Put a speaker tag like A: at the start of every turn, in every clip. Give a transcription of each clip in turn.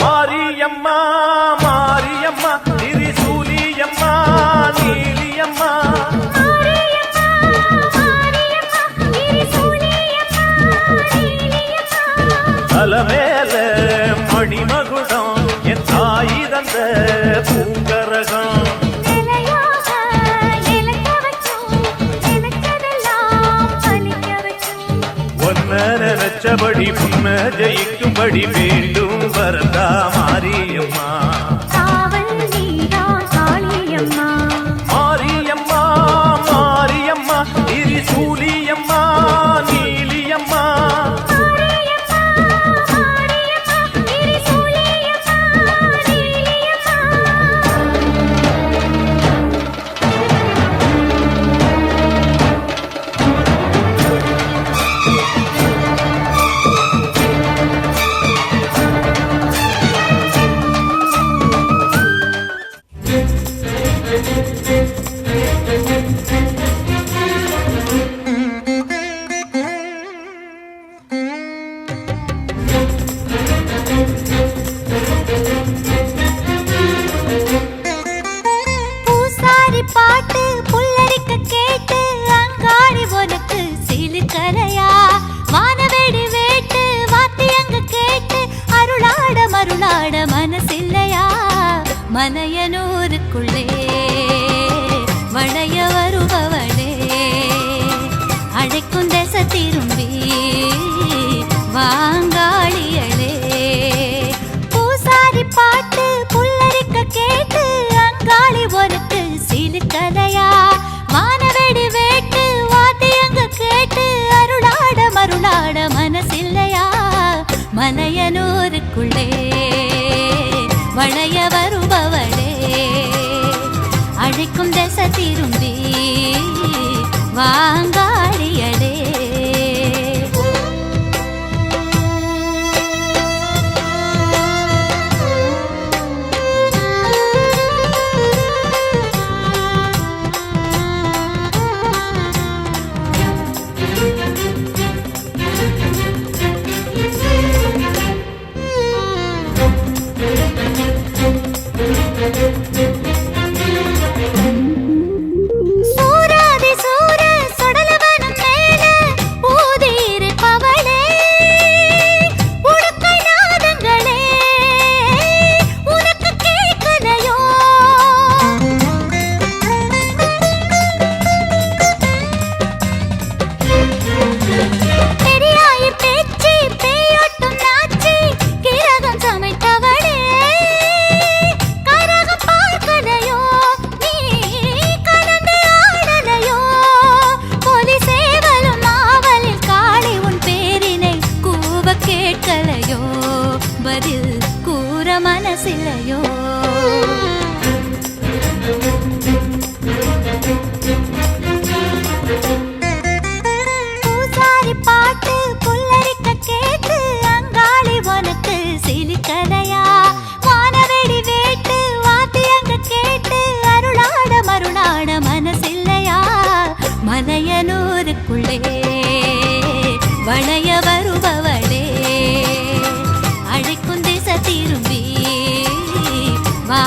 A: மாரியம்மா மாரியம்மா திரிசூலியம்மா நீலியம்மா தலமேல மணிமகுடம் என் தாய் தந்த பூங்கரகம் நினைச்சபடி முன்ன ஜெயிக்கும்படி வேண்டும் வரதா மாரியம்மா மாரியம்மா மாரியம்மா திரிசூலியம்மா நீலியம்மா
B: மலையனூருக்குள்ளே வளைய வருபவளே அழைக்கும் திசை திரும்பி வாங்காளியளே பூசாரி பாட்டு புல்லரிக்க கேட்டு அங்காளி உனக்கு சிலுக்கலையா வானவெடி வேட்டு வாத்தியங்க கேட்டு அருளாட மருளாட மனசில்லையா மலையனூருக்குள்ளே வளைய வருபவளே அழைக்கும் திசை திரும்பி வாங்காளியளே மனசில்லையோ பூசாரி பாட்டு புல்லரிக்க கேட்டு அங்காளி உனக்கு சிலுக்கலையா வானவெடி வேட்டு வாத்தியங்க கேட்டு அருளாட மருளாட மனசில்லையா மலையனூருக்குள்ளே வளைய வருபவளே அழைக்கும் திசை திரும்பி வா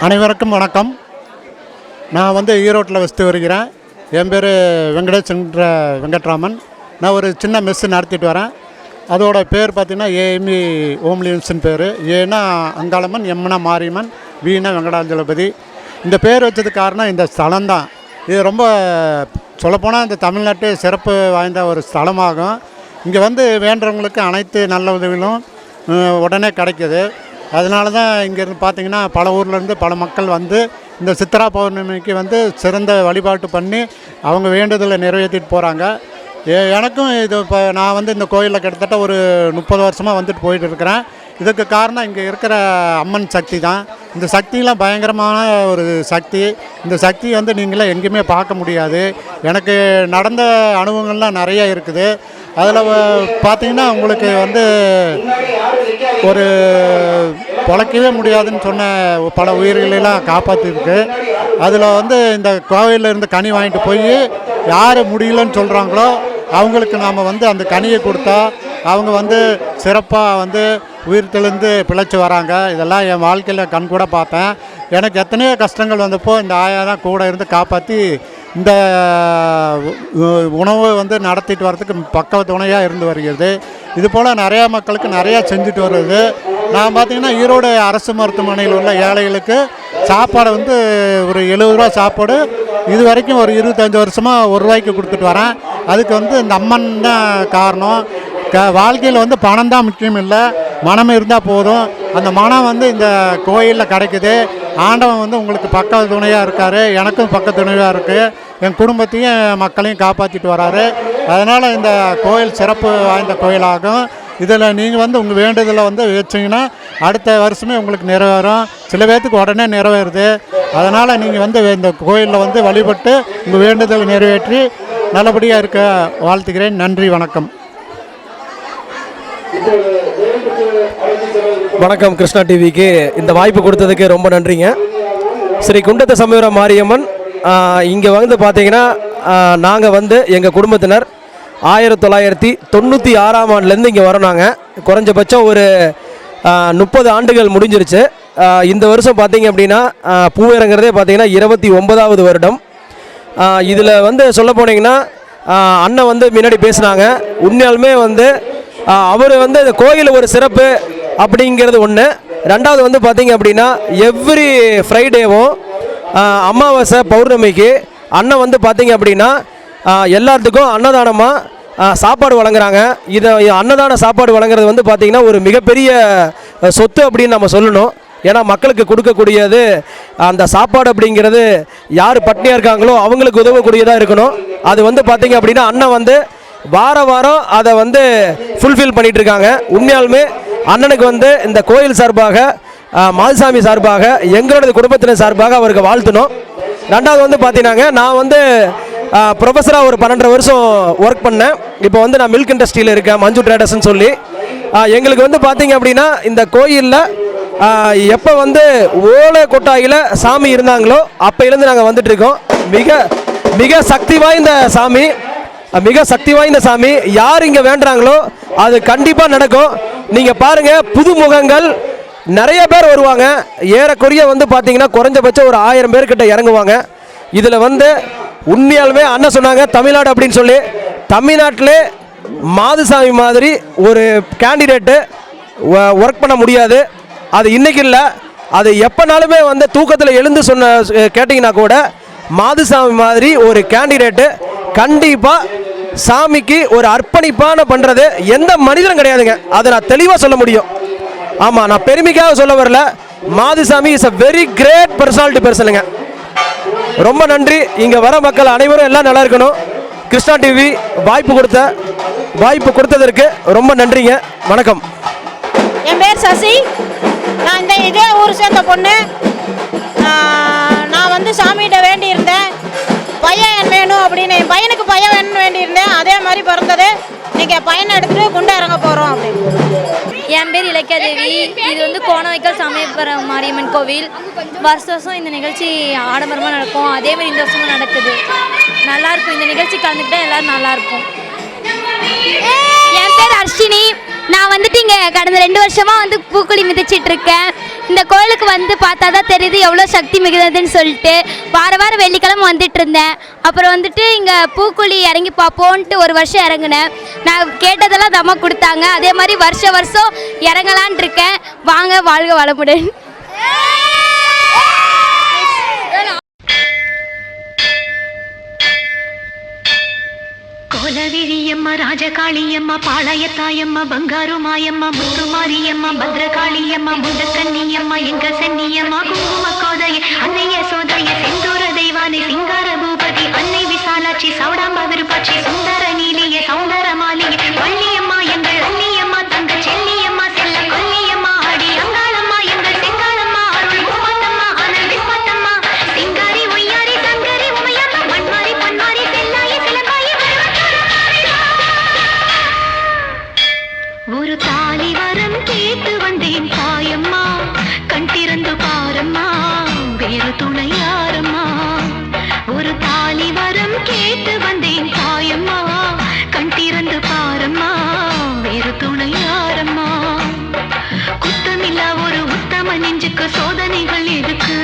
C: அனைவருக்கும் வணக்கம். நான் வந்து ஈரோட்டில் வசித்து வருகிறேன். என் பேர் வெங்கடேஷ்ன்ற வெங்கட்ராமன். நான் ஒரு சின்ன மெஸ்ஸு நடத்திட்டு வரேன். அதோட பேர் பார்த்திங்கன்னா ஏஎம்இ ஓம்லியன்ஸ்னு பேர். ஏன்னா அங்காளம்மன், எம்னா மாரியம்மன், வீணா வெங்கடாஞ்சலபதி. இந்த பேர் வச்சதுக்கு காரணம் இந்த ஸ்தலம்தான். இது ரொம்ப சொல்லப்போனால் இந்த தமிழ்நாட்டு சிறப்பு வாய்ந்த ஒரு ஸ்தலமாகும். இங்கே வந்து வேண்டுறவங்களுக்கு அனைத்து நல்ல உதவிகளும் உடனே கிடைக்கிது. அதனால தான் இங்கேருந்து பார்த்திங்கன்னா பல ஊர்லேருந்து பல மக்கள் வந்து இந்த சித்ரா பௌர்ணமிக்கு வந்து சிறந்த வழிபாட்டு பண்ணி அவங்க வேண்டுதலை நிறைவேற்றிட்டு போகிறாங்க. எனக்கும் இது இப்போ நான் வந்து இந்த கோயிலில் கிட்டத்தட்ட ஒரு 30 வருஷமாக வந்துட்டு போயிட்டு இருக்கிறேன். இதுக்கு காரணம் இங்கே இருக்கிற அம்மன் சக்தி தான். இந்த சக்தியெலாம் பயங்கரமான ஒரு சக்தி. இந்த சக்தி வந்து நீங்களாம் எங்கேயுமே பார்க்க முடியாது. எனக்கு நடந்த அனுபவங்கள்லாம் நிறைய இருக்குது. அதில் பார்த்திங்கன்னா உங்களுக்கு வந்து ஒரு பொழைக்கவே முடியாதுன்னு சொன்ன பல உயிர்களெல்லாம் காப்பாற்றிருக்கு. அதில் வந்து இந்த கோவிலில் இருந்து கனி வாங்கிட்டு போய் யார் முடியலன்னு சொல்கிறாங்களோ அவங்களுக்கு நாம் வந்து அந்த கனியை கொடுத்தா அவங்க வந்து சிறப்பாக வந்து உயிர் தெளிந்து பிழைச்சி வராங்க. இதெல்லாம் என் வாழ்க்கையில் கண்கூட பார்த்தேன். எனக்கு எத்தனையோ கஷ்டங்கள் வந்தப்போ இந்த ஆயா தான் கூட இருந்து காப்பாற்றி இந்த உணவு வந்து நடத்திட்டு வர்றதுக்கு பக்க துணையாக இருந்து வருகிறது. இது போல் நிறையா மக்களுக்கு நிறையா செஞ்சுட்டு வருது. நான் பார்த்திங்கன்னா ஈரோடு அரசு மருத்துவமனையில் உள்ள ஏழைகளுக்கு சாப்பாடு வந்து ஒரு 70 ரூபா சாப்பாடு இது வரைக்கும் ஒரு 25 வருஷமாக 1 ரூபாய்க்கு கொடுத்துட்டு வரேன். அதுக்கு வந்து இந்த அம்மன் தான் காரணம். வாழ்க்கையில் வந்து பணம் தான் முக்கியம் இல்லை, மனம் இருந்தால் போதும். அந்த மனம் வந்து இந்த கோயிலில் கிடைக்குது. ஆண்டவன் வந்து உங்களுக்கு பக்க துணையாக இருக்கார். எனக்கும் பக்க துணையாக இருக்குது. என் குடும்பத்தையும் மக்களையும் காப்பாற்றிட்டு வராரு. அதனால் இந்த கோயில் சிறப்பு வாய்ந்த கோயிலாகும். இதில் நீங்கள் வந்து உங்கள் வேண்டுதலை வந்து வச்சிங்கன்னா அடுத்த வருஷமே உங்களுக்கு நிறைவேறும். சில பேர்த்துக்கு உடனே நிறைவேறுது. அதனால் நீங்கள் வந்து இந்த கோயிலில் வந்து வழிபட்டு உங்கள் வேண்டுதலை நிறைவேற்றி நல்லபடியாக இருக்க வாழ்த்துக்கிறேன். நன்றி, வணக்கம்.
D: வணக்கம். கிருஷ்ணா டிவிக்கு இந்த வாய்ப்பு கொடுத்ததுக்கு ரொம்ப நன்றிங்க. ஸ்ரீ குண்டத்த சமயபுர மாரியம்மன் இங்கே வந்து பார்த்தீங்கன்னா நாங்கள் வந்து எங்கள் குடும்பத்தினர் 1996ஆம் ஆண்டுலேருந்து இங்கே வரோம். நாங்கள் குறைஞ்சபட்சம் ஒரு 30 ஆண்டுகள் முடிஞ்சிருச்சு. இந்த வருஷம் பார்த்தீங்க அப்படின்னா பூவிறங்கிறதே பார்த்தீங்கன்னா 29வது வருடம். இதில் வந்து சொல்ல போனீங்கன்னா அண்ணன் வந்து முன்னாடி பேசுனாங்க. உண்மையாலுமே வந்து அவர் வந்து இந்த கோயில் ஒரு சிறப்பு அப்படிங்கிறது ஒன்று. ரெண்டாவது வந்து பார்த்தீங்க அப்படின்னா எவ்ரி ஃப்ரைடேவும் அமாவாசை பௌர்ணமிக்கு அண்ணன் வந்து பார்த்தீங்க அப்படின்னா எல்லாத்துக்கும் அன்னதானமாக சாப்பாடு வழங்குறாங்க. இதை அன்னதான சாப்பாடு வழங்குறது வந்து பார்த்திங்கன்னா ஒரு மிகப்பெரிய சொத்து அப்படின்னு நம்ம சொல்லணும். ஏன்னா மக்களுக்கு கொடுக்கக்கூடியது அந்த சாப்பாடு அப்படிங்கிறது யார் பட்னியாக இருக்காங்களோ அவங்களுக்கு உதவக்கூடியதாக இருக்கணும். அது வந்து பார்த்திங்க அப்படின்னா அண்ணன் வந்து வாரம் அதை வந்து ஃபுல்ஃபில் பண்ணிகிட்ருக்காங்க. உண்மையாலுமே அண்ணனுக்கு வந்து இந்த கோயில் சார்பாக மாதுசாமி சார்பாக எங்களோட குடும்பத்தினர் சார்பாக அவருக்கு வாழ்த்தணும். ரெண்டாவது வந்து பார்த்தீங்கன்னாங்க நான் வந்து ப்ரொஃபஸராக ஒரு 12 வருஷம் ஒர்க் பண்ணேன். இப்போ வந்து நான் மில்க் இண்டஸ்ட்ரியில் இருக்கேன், மஞ்சு ட்ரேடர்ஸ்ன்னு சொல்லி. எங்களுக்கு வந்து பார்த்தீங்க அப்படின்னா இந்த கோயிலில் எப்போ வந்து ஓலை கொட்டாயில் சாமி இருந்தாங்களோ அப்போலேருந்து நாங்கள் வந்துட்டுருக்கோம். மிக மிக சக்தி வாய்ந்த சாமி, மிக சக்தி வாய்ந்த சாமி. யார் இங்கே வேண்டுறாங்களோ அது கண்டிப்பாக நடக்கும். நீங்கள் பாருங்கள், புது முகங்கள் நிறைய பேர் வருவாங்க. ஏறக்குறைய வந்து பார்த்தீங்கன்னா குறைஞ்சபட்சம் ஒரு 1000 பேர்கிட்ட இறங்குவாங்க. இதில் வந்து உண்மையாலுமே அண்ணன் சொன்னாங்க தமிழ்நாடு அப்படின்னு சொல்லி, தமிழ்நாட்டிலே மாதுசாமி மாதிரி ஒரு கேண்டிடேட்டு ஒர்க் பண்ண முடியாது. அது இன்றைக்கி இல்லை, அது எப்போனாலுமே வந்து தூக்கத்தில் எழுந்து கேட்டிங்கன்னா கூட மாதுசாமி மாதிரி ஒரு கேண்டிடேட்டு கண்டிப்பாக சாமிக்கு ஒரு அர்ப்பணிப்பான பண்ணுறது எந்த மனிதனும் கிடையாதுங்க. அதை நான் தெளிவாக சொல்ல முடியும். ஆமாம், நான் பெருமைக்காக சொல்ல வரல. Madhusamy is a very great personality பர்சனுங்க. ரொம்ப நன்றி. இங்கே வர மக்கள் அனைவரும் எல்லாம் நல்லா இருக்கணும். கிருஷ்ணா டிவி வாய்ப்பு கொடுத்ததற்கு ரொம்ப நன்றிங்க. வணக்கம்.
E: என் பேர் சசி. நான் இதே ஊர் சேர்ந்த பொண்ணு. நான் வந்து சாமிகிட்ட வேண்டியிருந்தேன் பையன் வேணும் அப்படின்னு. என் பையனுக்கு பையன் வேணும்னு வேண்டியிருந்தேன். அதே மாதிரி பிறந்தது. இன்றைக்கி பையனை எடுத்துகிட்டு குண்டை இறங்க போகிறோம் அப்படின்னு.
F: என் பேர் இலக்கியா தேவி. இது வந்து கோணவைக்கல் சமயபுர மாரியம்மன் கோவில். வருஷம் இந்த நிகழ்ச்சி ஆடம்பரமாக நடக்கும். அதே மாதிரி இந்த வருஷமும் நடக்குது. நல்லாயிருக்கும். இந்த நிகழ்ச்சி கலந்துக்கிட்டா எல்லோரும் நல்லாயிருக்கும்.
G: என் பேர் அர்ஷினி. நான் வந்துட்டு இங்கே கடந்த 2 வருஷமாக வந்து பூக்குழி மிதிச்சிட்ருக்கேன். இந்த கோயிலுக்கு வந்து பார்த்தா தான் தெரியுது எவ்வளோ சக்தி மிகுதுன்னு சொல்லிட்டு வாரம் வெள்ளிக்கிழமை வந்துட்டு இருந்தேன். அப்புறம் வந்துட்டு இங்கே பூக்குழி இறங்கி பார்ப்போன்ட்டு ஒரு வருஷம் இறங்கினேன். நான் கேட்டதெல்லாம் தம்மா கொடுத்தாங்க. அதே மாதிரி வருஷம் இறங்கலான் இருக்கேன். வாங்க, வாழ்க வளமுடன்.
B: கோலவிழியம்மா, ராஜகாளியம்மா, பாளையத்தாயம்மா, பங்காரு மாயம்மா, முத்துமாரியம்மா, பத்ரகாளியம்மா, முண்டக்கன்னியம்மா, எங்க சன்னியம்மா, குங்கும கோதைய, அன்னைய சோதைய, செந்தூர தெய்வானை, சிங்கார பூபதி, அன்னை விசாலாட்சி, சௌடாம்ப விருப்பாட்சி, சுந்தர நீலிய, சௌந்தர மாலிய, வள்ளியம்மா, எங்கள் அன்னியம்மா, தங்க செல்லியம்மா, செல்ல கொல்லியம்மா, அடி அங்காளம்மா, எங்கள் செங்காளம்மா, அருள் முப்பாத்தம்மா, அனல் விஸ்வாத்தம்மா, சிங்காரி ஒய்யாரி சங்கரி உமையம்மா, மண்மாரி பொன்மாரி செல்லாயி சிலம்பாயி ஒரு தாலி வரம் கேட்டு வந்தேன் தாயம்மா, கண் திறந்து பாரம்மா, வேறு துணை யாரம்மா. ஒரு தாலி வரம் கேட்டு வந்தேன் தாயம்மா, கண் திறந்து பாரம்மா, வேறு துணை யாரம்மா. குத்தமில்லா ஒரு உத்தம நெஞ்சுக்கு சோதனைகள் எதுக்கு?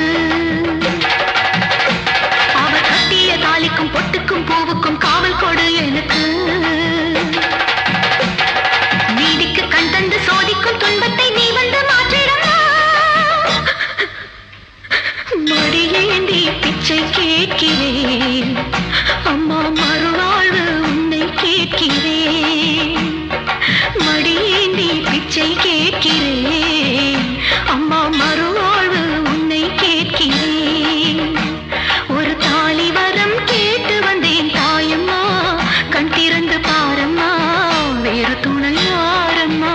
B: அவர் கட்டிய தாலிக்கும் பொட்டுக்கும் பூவுக்கும் காவல் கொடு எனக்கு. நீதிக்கு கண் தந்து சோதிக்கும் துன்பத்தை நீ வந்து மாற்றிடமா. மடியேந்தி பிச்சை கேட்கிறேன் அம்மா, மறுவாழ்வு உன்னை கேட்கிறேன். மடியேந்தி பிச்சை கேட்கிறேன் அம்மா, மறுவாழ்வு உன்னை கேட்கிறேன். ஒரு தாலி வரம் கேட்டு வந்தேன் தாயம்மா, கண் திறந்து பாரம்மா, வேறு துணை யாரம்மா.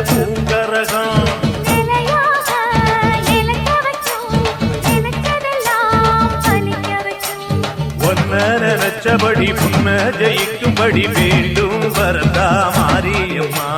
A: பூங்கரகம் ஒன்ன நினைச்சபடி முன்ன ஜெயிக்கும்படி வேண்டும் வரதா மாரியம்மா